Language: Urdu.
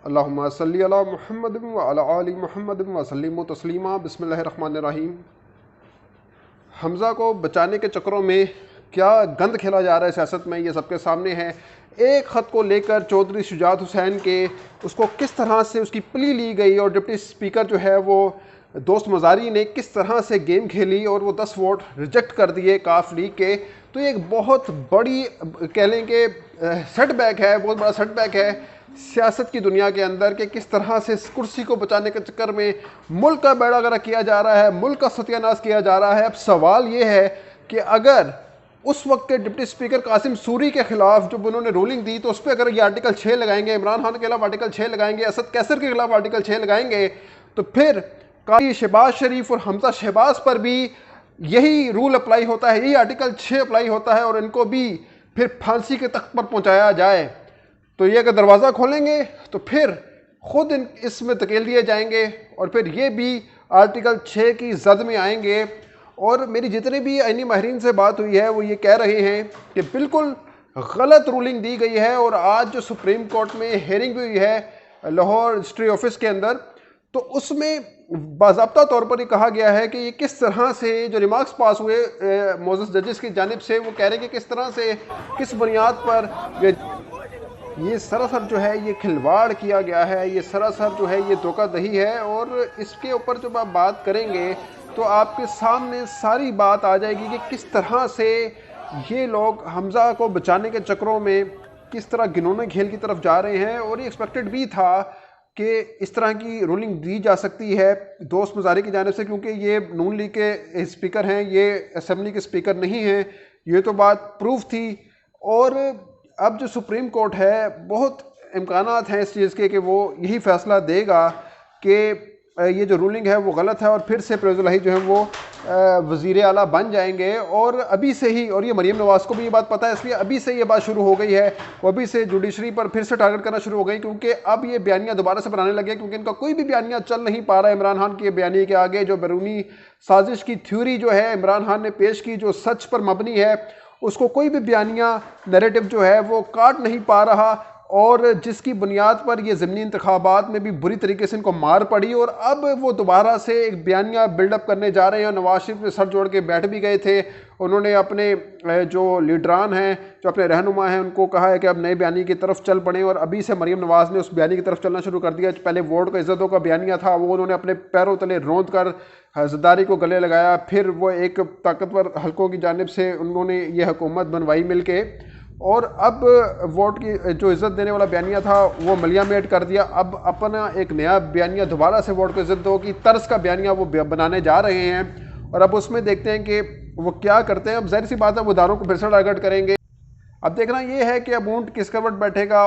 اللہم صلی علی محمد و علی آل محمد وسلم تسلیما۔ بسم اللہ الرحمن الرحیم۔ حمزہ کو بچانے کے چکروں میں کیا گند کھیلا جا رہا ہے سیاست میں، یہ سب کے سامنے ہے۔ ایک خط کو لے کر چودھری شجاعت حسین کے اس کو کس طرح سے اس کی پلی لی گئی، اور ڈپٹی اسپیکر جو ہے وہ دوست مزاری نے کس طرح سے گیم کھیلی اور وہ 10 ووٹ ریجیکٹ کر دیے کاف لیگ کے۔ تو یہ ایک بہت بڑی کہہ لیں کہ سیٹ بیک ہے، بہت بڑا سیٹ بیک ہے سیاست کی دنیا کے اندر، کہ کس طرح سے اس کرسی کو بچانے کے چکر میں ملک کا بیڑا غرق کیا جا رہا ہے، ملک کا ستیہ ناش کیا جا رہا ہے۔ اب سوال یہ ہے کہ اگر اس وقت کے ڈپٹی اسپیکر قاسم سوری کے خلاف جب انہوں نے رولنگ دی تو اس پہ اگر یہ آرٹیکل 6 لگائیں گے، عمران خان کے خلاف آرٹیکل 6 لگائیں گے، اسد کیسر کے خلاف آرٹیکل 6 لگائیں گے، تو پھر قاضی شہباز شریف اور حمزہ شہباز پر بھی یہی رول اپلائی ہوتا ہے، یہی آرٹیکل 6 اپلائی ہوتا ہے، اور ان کو بھی پھر پھانسی کے تخت پر پہنچایا جائے۔ تو یہ اگر دروازہ کھولیں گے تو پھر خود اس میں دھکیل دیے جائیں گے، اور پھر یہ بھی آرٹیکل 6 کی زد میں آئیں گے۔ اور میری جتنے بھی آئینی ماہرین سے بات ہوئی ہے وہ یہ کہہ رہے ہیں کہ بالکل غلط رولنگ دی گئی ہے، اور آج جو سپریم کورٹ میں ہیئرنگ بھی ہوئی ہے لاہور رجسٹری آفس کے اندر، تو اس میں باضابطہ طور پر یہ کہا گیا ہے کہ یہ کس طرح سے جو ریمارکس پاس ہوئے معزز ججز کی جانب سے، وہ کہہ رہے ہیں کہ کس طرح سے کس بنیاد پر یہ سراسر جو ہے یہ کھلواڑ کیا گیا ہے، یہ سراسر جو ہے یہ دھوکہ دہی ہے۔ اور اس کے اوپر جب آپ بات کریں گے تو آپ کے سامنے ساری بات آ جائے گی کہ کس طرح سے یہ لوگ حمزہ کو بچانے کے چکروں میں کس طرح گنونے کھیل کی طرف جا رہے ہیں۔ اور یہ ایکسپیکٹڈ بھی تھا کہ اس طرح کی رولنگ دی جا سکتی ہے دوست مزاری کی جانب سے، کیونکہ یہ نون لیگ کے اسپیکر ہیں، یہ اسمبلی کے اسپیکر نہیں ہیں، یہ تو بات پروف تھی۔ اور اب جو سپریم کورٹ ہے بہت امکانات ہیں اس چیز کے کہ وہ یہی فیصلہ دے گا کہ یہ جو رولنگ ہے وہ غلط ہے، اور پھر سے پرویز الہی جو ہے وہ وزیر اعلیٰ بن جائیں گے۔ اور ابھی سے ہی، اور یہ مریم نواز کو بھی یہ بات پتہ ہے، اس لیے ابھی سے یہ بات شروع ہو گئی ہے، وہ ابھی سے جوڈیشری پر پھر سے ٹارگٹ کرنا شروع ہو گئی، کیونکہ اب یہ بیانیہ دوبارہ سے بنانے لگے، کیونکہ ان کا کوئی بھی بیانیہ چل نہیں پا رہا ہے عمران خان کے بیانیے کے آگے۔ جو بیرونی سازش کی تھیوری جو ہے عمران خان نے پیش کی، جو سچ پر مبنی ہے، اس کو کوئی بھی بیانیہ نیریٹو جو ہے وہ کاٹ نہیں پا رہا، اور جس کی بنیاد پر یہ ضمنی انتخابات میں بھی بری طریقے سے ان کو مار پڑی، اور اب وہ دوبارہ سے ایک بیانیہ بلڈ اپ کرنے جا رہے ہیں۔ نواز شریف نے سر جوڑ کے بیٹھ بھی گئے تھے، انہوں نے اپنے جو لیڈران ہیں، جو اپنے رہنما ہیں، ان کو کہا ہے کہ اب نئے بیانیے کی طرف چل پڑیں، اور ابھی سے مریم نواز نے اس بیانیے کی طرف چلنا شروع کر دیا۔ پہلے ووٹ کا عزتوں کا بیانیہ تھا، وہ انہوں نے اپنے پیروں تلے روند کر زرداری کو گلے لگایا، پھر وہ ایک طاقتور حلقوں کی جانب سے انہوں نے یہ حکومت بنوائی مل کے، اور اب ووٹ کی جو عزت دینے والا بیانیہ تھا وہ ملیا میٹ کر دیا۔ اب اپنا ایک نیا بیانیہ دوبارہ سے ووٹ کو عزت دو کی طرز کا بیانیہ وہ بنانے جا رہے ہیں، اور اب اس میں دیکھتے ہیں کہ وہ کیا کرتے ہیں۔ اب ظاہر سی بات ہے وہ اداروں کو پھر سے ٹارگٹ کریں گے۔ اب دیکھنا یہ ہے کہ اب اونٹ کس کروٹ بیٹھے گا۔